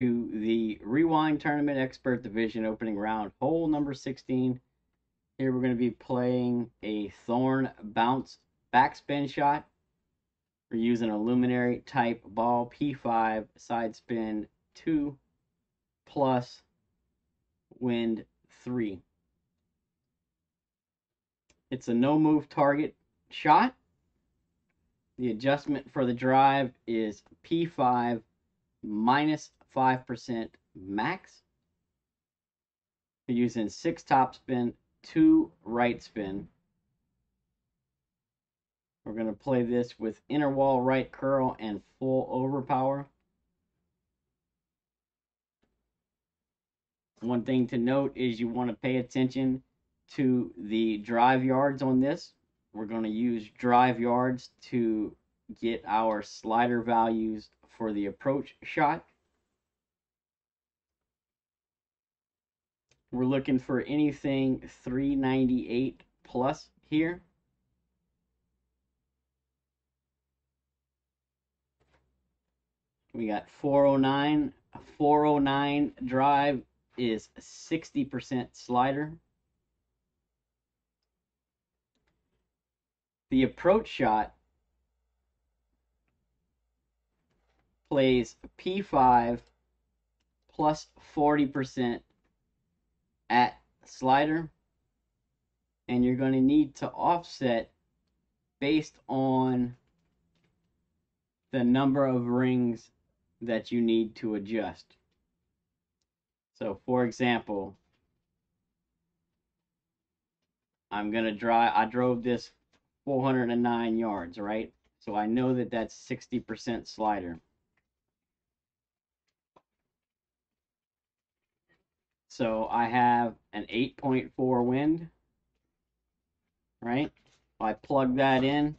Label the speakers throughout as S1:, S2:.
S1: To the Rewind Tournament Expert Division opening round, hole number 16. Here we're going to be playing a Thorn Bounce backspin shot. We're using a Luminary type ball, P5, side spin 2, plus wind 3. It's a no move target shot. The adjustment for the drive is P5 minus 5% max. We're using 6 topspin, 2 right spin. We're going to play this with inner wall right curl and full overpower. One thing to note is you want to pay attention to the drive yards on this. We're going to use drive yards to get our slider values for the approach shot. We're looking for anything 398 plus here. We got 409. A 409 drive is 60% slider. The approach shot plays P5 plus 40% at slider, and you're going to need to offset based on the number of rings that you need to adjust. So for example, I drove this 409 yards, right? So I know that that's 60% slider. So I have an 8.4 wind, right? I plug that in.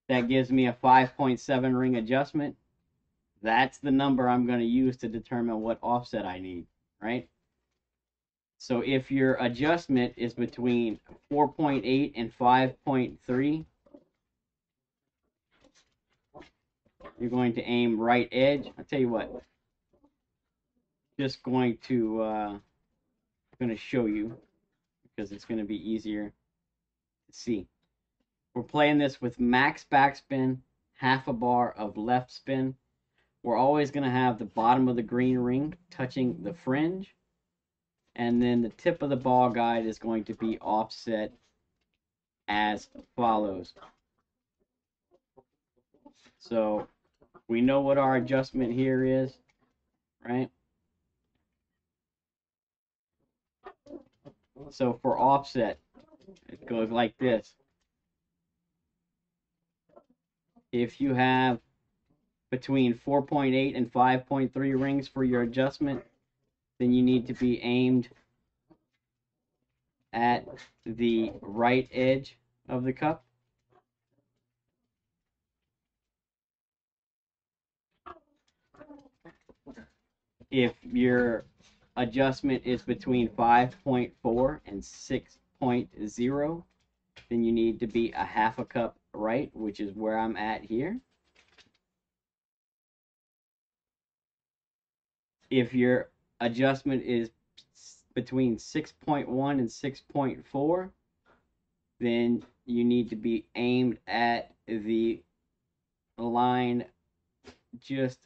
S1: That gives me a 5.7 ring adjustment. That's the number I'm going to use to determine what offset I need, right? So if your adjustment is between 4.8 and 5.3, you're going to aim right edge. I'll tell you what, just going to show you because it's going to be easier to see. We're playing this with max backspin, half a bar of left spin. We're always going to have the bottom of the green ring touching the fringe, and then the tip of the ball guide is going to be offset as follows. So we know what our adjustment here is, right? So for offset, it goes like this. If you have between 4.8 and 5.3 rings for your adjustment, then you need to be aimed at the right edge of the cup. If your adjustment is between 5.4 and 6.0, then you need to be a half a cup right, which is where I'm at here. If your adjustment is between 6.1 and 6.4, then you need to be aimed at the line just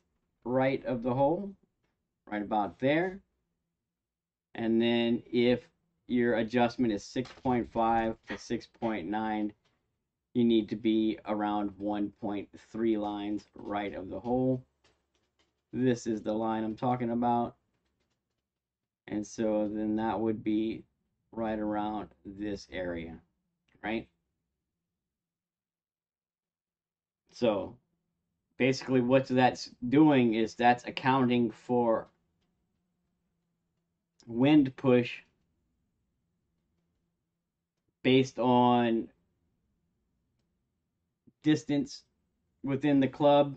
S1: right of the hole, right about there. And then if your adjustment is 6.5 to 6.9, you need to be around 1.3 lines right of the hole. This is the line I'm talking about. And so then that would be right around this area, right? So basically what that's doing is that's accounting for wind push based on distance within the club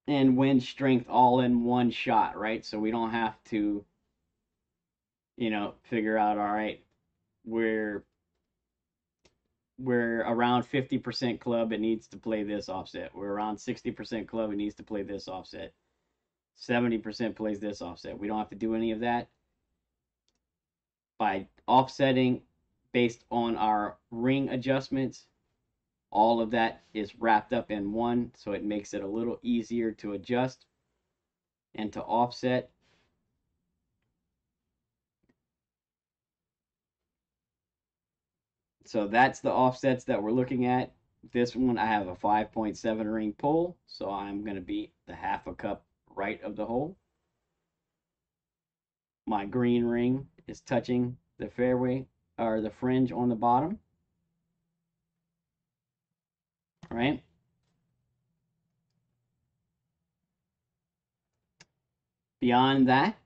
S1: and wind strength all in one shot, right? So we don't have to, figure out, all right, we're we're around 50% club, it needs to play this offset. We're around 60% club, it needs to play this offset. 70% plays this offset. We don't have to do any of that. By offsetting based on our ring adjustments, all of that is wrapped up in one, so it makes it a little easier to adjust and to offset. So that's the offsets that we're looking at. This one, I have a 5.7 ring pull, so I'm going to be the half a cup right of the hole. My green ring is touching the fairway or the fringe on the bottom. Right? Beyond that,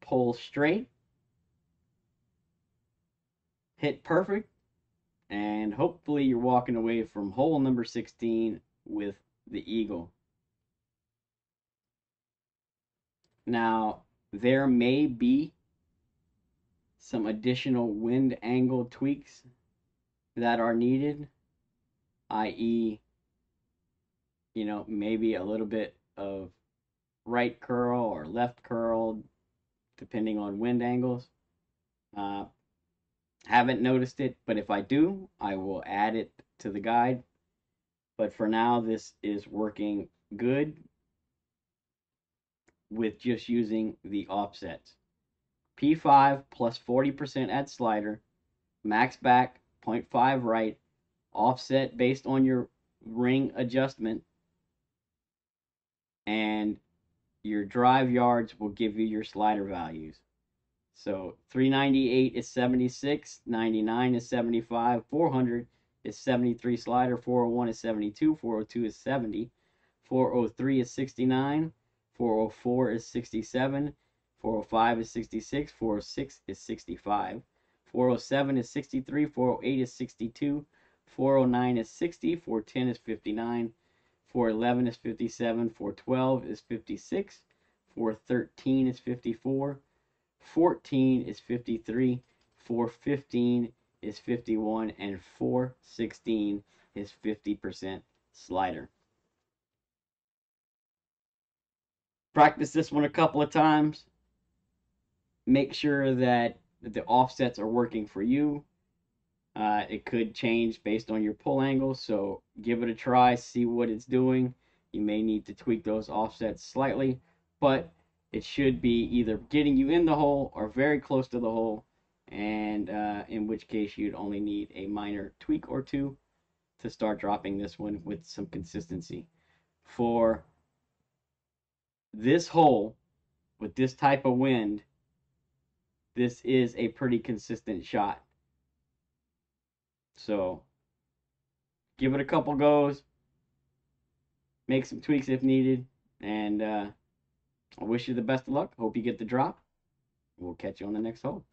S1: pull straight, hit perfect, and hopefully you're walking away from hole number 16 with the eagle. Now, there may be some additional wind angle tweaks that are needed, i.e., maybe a little bit of right curl or left curl, depending on wind angles. Haven't noticed it, but if I do, I will add it to the guide. But for now, this is working good with just using the offsets. P5 plus 40% at slider, max back, 0.5 right, offset based on your ring adjustment, and your drive yards will give you your slider values. So 398 is 76, 99 is 75, 400 is 73 slider, 401 is 72, 402 is 70, 403 is 69, 404 is 67, 405 is 66, 406 is 65, 407 is 63, 408 is 62, 409 is 60, 410 is 59, 411 is 57, 412 is 56, 413 is 54, 14 is 53, 415 is 51, and 416 is 50% slider. Practice this one a couple of times. Make sure that the offsets are working for you. It could change based on your pull angle, so give it a try, see what it's doing. You may need to tweak those offsets slightly, but it should be either getting you in the hole or very close to the hole, and in which case you'd only need a minor tweak or two to start dropping this one with some consistency. For this hole, with this type of wind, this is a pretty consistent shot. So give it a couple goes, make some tweaks if needed, and I wish you the best of luck. Hope you get the drop. We'll catch you on the next hole.